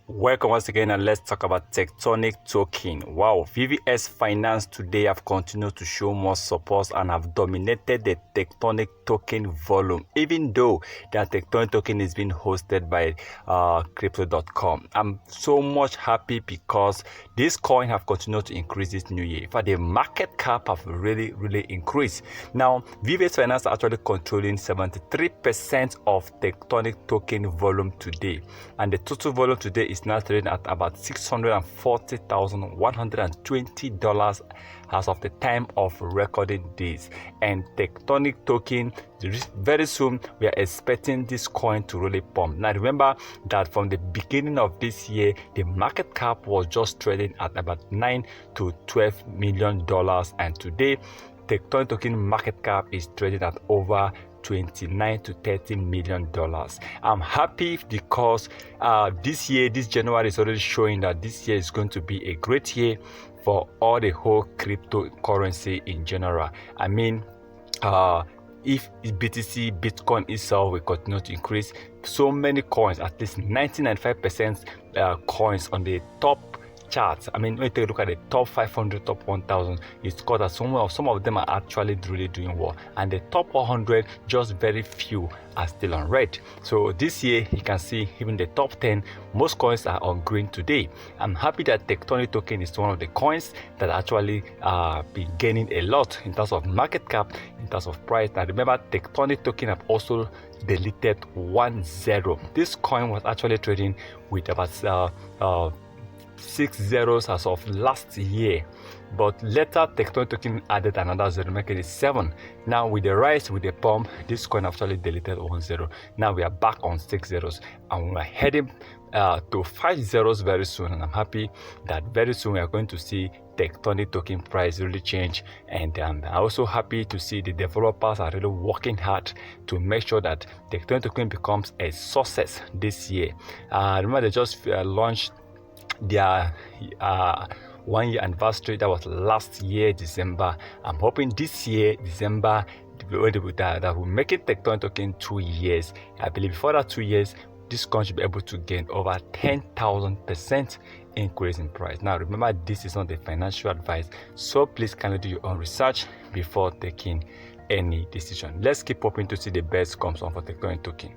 Welcome once again, and let's talk about Tectonic token. Wow, VVS Finance today have continued to show more support and have dominated the Tectonic token volume, even though the Tectonic token is being hosted by crypto.com. I'm so much happy because this coin have continued to increase this new year. In fact, the market cap have really increased. Now, VVS Finance are actually controlling 73% of Tectonic token volume today, and the total volume today is now trading at about $640,120 as of the time of recording this. And Tectonic token, very soon we are expecting this coin to really pump. Now remember that from the beginning of this year, the market cap was just trading at about $9 to $12 million, and today Tectonic token market cap is trading at over $29 to $30 million. I'm happy because this January is already showing that this year is going to be a great year for all the whole cryptocurrency in general. I mean, if BTC, Bitcoin itself will continue to increase, so many coins, at least 95% coins on the top charts. I mean, when you take a look at the top 500, top 1000, it's called that some of them are actually really doing well, and the top 100, just very few are still on red. So this year you can see even the top 10, most coins are on green today. I'm happy that Tectonic token is one of the coins that actually been gaining a lot in terms of market cap, in terms of price. Now remember, Tectonic token have also deleted 10. This coin was actually trading with about 6 zeros as of last year, but later Tectonic token added another 0, making it 7. Now with the rise, with the pump, this coin actually deleted 10. Now we are back on 6 zeros, and we are heading to 5 zeros very soon. And I'm happy that very soon we are going to see Tectonic token price really change, and I'm also happy to see the developers are really working hard to make sure that Tectonic token becomes a success this year. Remember, they just launched their 1 year anniversary. That was last year December. I'm hoping this year December that will make it Tectonic token 2 years. I believe before that 2 years, this coin should be able to gain over 10,000% increase in price. Now remember, this is not a financial advice, so please kindly do your own research before taking any decision. Let's keep hoping to see the best comes on for Tectonic token.